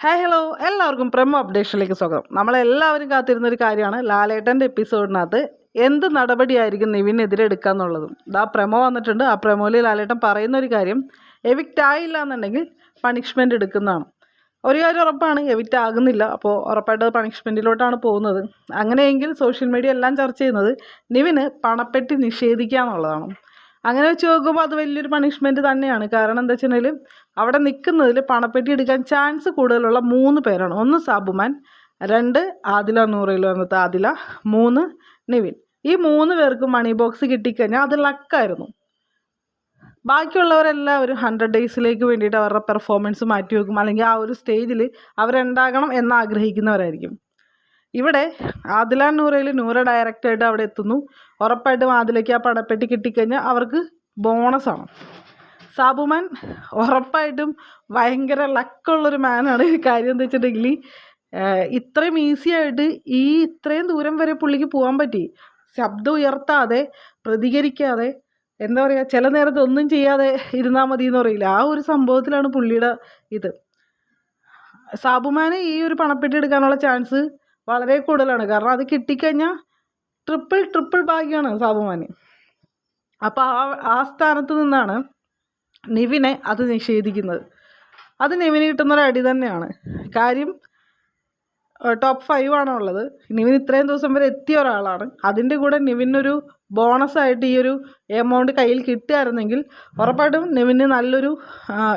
Hi hello, എല്ലാവർക്കും promo അപ്ഡേഷനിലേക്ക് സ്വാഗതം. നമ്മളെല്ലാവരും കാത്തിരുന്നൊരു കാര്യമാണ് ലാലേട്ടൻ്റെ എപ്പിസോഡിനകത്ത് എന്ത് നടപടിയായിരിക്കും നിവിനെതിരെ എടുക്കുക എന്നുള്ളതും. ഇതാ പ്രമോ വന്നിട്ടുണ്ട്. ആ പ്രമോയിൽ ലാലേട്ടൻ പറയുന്ന ഒരു കാര്യം, എവിക്റ്റ് ആയില്ല എന്നുണ്ടെങ്കിൽ പണിഷ്മെൻ്റ് എടുക്കുന്നതാണ്. ഒരു കാര്യം ഉറപ്പാണ്, എവിക്റ്റ് ആകുന്നില്ല. അപ്പോൾ ഉറപ്പായിട്ട് പണിഷ്മെൻറ്റിലോട്ടാണ് പോകുന്നത്. അങ്ങനെയെങ്കിൽ സോഷ്യൽ മീഡിയ എല്ലാം ചർച്ച ചെയ്യുന്നത് നിവിന് പണപ്പെട്ടി നിഷേധിക്കുക എന്നുള്ളതാണ്. അങ്ങനെ വെച്ച് നോക്കുമ്പോൾ അത് വലിയൊരു പണിഷ്മെൻറ്റ് തന്നെയാണ്. കാരണം എന്താ വെച്ചിട്ടുണ്ടെങ്കിൽ അവിടെ നിൽക്കുന്നതിൽ പണപ്പെട്ടി എടുക്കാൻ ചാൻസ് കൂടുതലുള്ള 3 പേരാണ്. 1 സാബുമാൻ, 2 ആദില നൂറയിൽ വന്നത് ആദില, 3 നിവിൻ. ഈ 3 പേർക്ക് മണി ബോക്സ് കിട്ടിക്കഴിഞ്ഞാൽ അത് ലക്കായിരുന്നു. ബാക്കിയുള്ളവരെല്ലാവരും 100 ഡേയ്സിലേക്ക് വേണ്ടിയിട്ട് അവരുടെ പെർഫോമൻസ് മാറ്റി വെക്കും, അല്ലെങ്കിൽ ആ ഒരു സ്റ്റേജിൽ അവരുണ്ടാകണം എന്ന് ആഗ്രഹിക്കുന്നവരായിരിക്കും. ഇവിടെ ആദില നൂറയിൽ നൂറ ഡയറക്റ്റായിട്ട് അവിടെ എത്തുന്നു. ഉറപ്പായിട്ടും ആദിലയ്ക്ക് ആ പണപ്പെട്ടി കിട്ടിക്കഴിഞ്ഞാൽ അവർക്ക് ബോണസാണ്. സാബുമാൻ ഉറപ്പായിട്ടും ഭയങ്കര ലക്കുള്ളൊരു മാനാണ്. കാര്യം എന്താ വെച്ചിട്ടുണ്ടെങ്കിൽ ഇത്രയും ഈസി ആയിട്ട് ഇത്രയും ദൂരം വരെ പുള്ളിക്ക് പോകാൻ പറ്റി. ശബ്ദം ഉയർത്താതെ, പ്രതികരിക്കാതെ, എന്താ പറയുക, ചില നേരത്ത് ഒന്നും ചെയ്യാതെ ഇരുന്നാൽ മതി എന്ന് പറയില്ല, ആ ഒരു സംഭവത്തിലാണ് പുള്ളിയുടെ ഇത്. സാബുമാന് ഈ ഒരു പണപ്പെട്ടി എടുക്കാനുള്ള ചാൻസ് വളരെ കൂടുതലാണ്. കാരണം അത് കിട്ടിക്കഴിഞ്ഞാൽ ട്രിപ്പിൾ ഭാഗ്യമാണ് സാബുമാന്. അപ്പോൾ ആ സ്ഥാനത്ത് നിന്നാണ് നിവിനെ അത് നിഷേധിക്കുന്നത്. അത് നിവിന് കിട്ടുന്നൊരു അടി തന്നെയാണ്. കാര്യം ടോപ്പ് 5 ആണോ ഉള്ളത്. നിവിൻ ഇത്രയും ദിവസം വരെ എത്തിയ ഒരാളാണ്. അതിൻ്റെ കൂടെ നിവിനൊരു ബോണസായിട്ട് ഈ ഒരു എമൗണ്ട് കയ്യിൽ കിട്ടുകയായിരുന്നെങ്കിൽ ഉറപ്പായിട്ടും നിവിന് നല്ലൊരു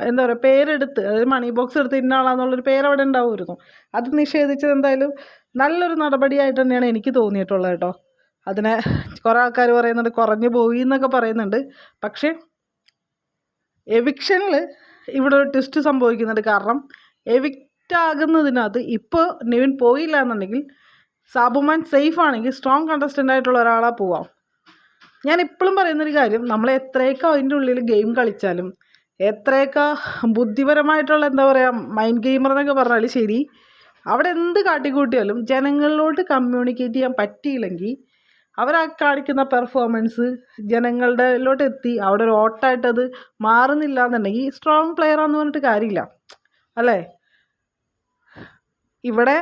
എന്താ പറയുക, പേരെടുത്ത്, അതായത് മണി ബോക്സ് എടുത്ത് ഇന്ന ആളാന്നുള്ളൊരു പേരവിടെ ഉണ്ടാവുമായിരുന്നു. അത് നിഷേധിച്ചത് എന്തായാലും നല്ലൊരു നടപടിയായിട്ട് തന്നെയാണ് എനിക്ക് തോന്നിയിട്ടുള്ളത് കേട്ടോ. അതിനെ കുറേ ആൾക്കാർ പറയുന്നുണ്ട് കുറഞ്ഞു പോയി എന്നൊക്കെ പറയുന്നുണ്ട്. പക്ഷേ എവിക്ഷനിൽ ഇവിടെ ഒരു ട്വിസ്റ്റ് സംഭവിക്കുന്നുണ്ട്. കാരണം എവിക്റ്റ് ആകുന്നതിനകത്ത് ഇപ്പോൾ നിവിൻ പോയില്ല എന്നുണ്ടെങ്കിൽ സാബുമാൻ സേഫ് ആണെങ്കിൽ സ്ട്രോങ് കണ്ടസ്റ്റൻ്റ് ആയിട്ടുള്ള ഒരാളാ പോവാം. ഞാൻ ഇപ്പോഴും പറയുന്നൊരു കാര്യം, നമ്മൾ എത്രയൊക്കെ അതിൻ്റെ ഉള്ളിൽ ഗെയിം കളിച്ചാലും, എത്രയൊക്കെ ബുദ്ധിപരമായിട്ടുള്ള എന്താ പറയുക മൈൻഡ് ഗെയിമർ എന്നൊക്കെ പറഞ്ഞാൽ ശരി, അവിടെ എന്ത് കാട്ടിക്കൂട്ടിയാലും ജനങ്ങളിലോട്ട് കമ്മ്യൂണിക്കേറ്റ് ചെയ്യാൻ പറ്റിയില്ലെങ്കിൽ അവരാ കാണിക്കുന്ന പെർഫോമൻസ് ജനങ്ങളുടെയിലോട്ട് എത്തി അവിടെ ഒരു ഓട്ടായിട്ടത് മാറുന്നില്ല എന്നുണ്ടെങ്കിൽ സ്ട്രോങ് പ്ലെയറാന്ന് പറഞ്ഞിട്ട് കാര്യമില്ല, അല്ലേ? ഇവിടെ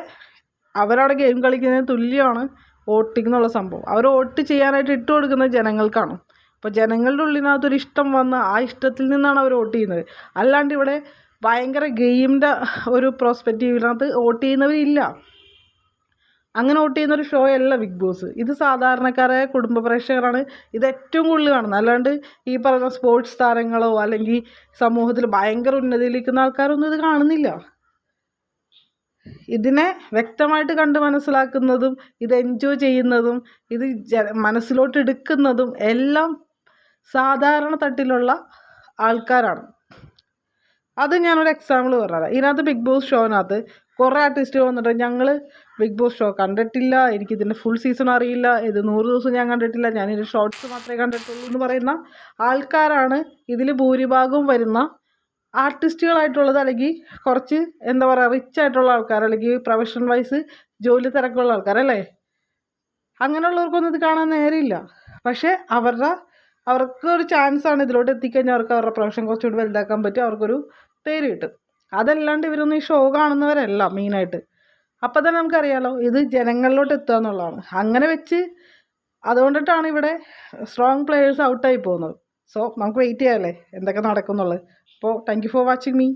അവരവിടെ ഗെയിം കളിക്കുന്നതിന് തുല്യമാണ് വോട്ടിംഗ് എന്നുള്ള സംഭവം. അവർ വോട്ട് ചെയ്യാനായിട്ട് ഇട്ട് കൊടുക്കുന്നത് ജനങ്ങൾക്കാണ്. അപ്പോൾ ജനങ്ങളുടെ ഉള്ളിനകത്തൊരു ഇഷ്ടം വന്ന് ആ ഇഷ്ടത്തിൽ നിന്നാണ് അവർ വോട്ട് ചെയ്യുന്നത്. അല്ലാണ്ട് ഇവിടെ ഭയങ്കര ഗെയിമിൻ്റെ ഒരു പ്രോസ്പെക്റ്റീവിനകത്ത് വോട്ട് ചെയ്യുന്നവരില്ല. അങ്ങനെ വോട്ട് ചെയ്യുന്നൊരു ഷോ അല്ല ബിഗ് ബോസ്. ഇത് സാധാരണക്കാരായ കുടുംബ പ്രേക്ഷകരാണ് ഇത് ഏറ്റവും കൂടുതൽ കാണുന്നത്. അല്ലാണ്ട് ഈ പറയുന്ന സ്പോർട്സ് താരങ്ങളോ അല്ലെങ്കിൽ സമൂഹത്തിൽ ഭയങ്കര ഉന്നതിയിലിരിക്കുന്ന ആൾക്കാരൊന്നും ഇത് കാണുന്നില്ല. ഇതിനെ വ്യക്തമായിട്ട് കണ്ട് മനസ്സിലാക്കുന്നതും ഇത് എൻജോയ് ചെയ്യുന്നതും ഇത് മനസ്സിലോട്ട് എടുക്കുന്നതും എല്ലാം സാധാരണ തട്ടിലുള്ള ആൾക്കാരാണ്. അത് ഞാനൊരു എക്സാമ്പിൾ പറഞ്ഞുതരാം. ഇതിനകത്ത് ബിഗ് ബോസ് ഷോനകത്ത് കുറേ ആർട്ടിസ്റ്റുകൾ വന്നിട്ട് ഞങ്ങൾ ബിഗ് ബോസ് ഷോ കണ്ടിട്ടില്ല, എനിക്കിതിൻ്റെ ഫുൾ സീസൺ അറിയില്ല, ഇത് 100 ദിവസം ഞാൻ കണ്ടിട്ടില്ല, ഞാനിതിൻ്റെ ഷോർട്സ് മാത്രമേ കണ്ടിട്ടുള്ളൂ എന്ന് പറയുന്ന ആൾക്കാരാണ് ഇതിൽ ഭൂരിഭാഗവും വരുന്ന ആർട്ടിസ്റ്റുകളായിട്ടുള്ളത്. അല്ലെങ്കിൽ കുറച്ച് എന്താ പറയുക റിച്ച് ആയിട്ടുള്ള ആൾക്കാർ, അല്ലെങ്കിൽ പ്രൊഫഷണൽ വൈസ് ജോലി തിരക്കുള്ള ആൾക്കാരല്ലേ. അങ്ങനെയുള്ളവർക്കൊന്നും ഇത് കാണാൻ നേരമില്ല. പക്ഷേ അവർക്കൊരു ചാൻസാണ് ഇതിലോട്ട് എത്തിക്കഴിഞ്ഞാൽ അവർക്ക് അവരുടെ പ്രൊഫഷൻ കുറച്ചുകൂടി വലുതാക്കാൻ പറ്റും, അവർക്കൊരു പേര് കിട്ടും. അതല്ലാണ്ട് ഇവരൊന്നും ഈ ഷോ കാണുന്നവരല്ല മെയിനായിട്ട്. അപ്പം തന്നെ നമുക്കറിയാലോ ഇത് ജനങ്ങളിലോട്ട് എത്തുക എന്നുള്ളതാണ്. അങ്ങനെ വെച്ച് അതുകൊണ്ടിട്ടാണ് ഇവിടെ സ്ട്രോങ് പ്ലെയേഴ്സ് ഔട്ടായി പോകുന്നത്. സോ നമുക്ക് വെയിറ്റ് ചെയ്യാമല്ലേ എന്തൊക്കെ നടക്കും എന്നുള്ളത്. അപ്പോൾ thank you for watching me.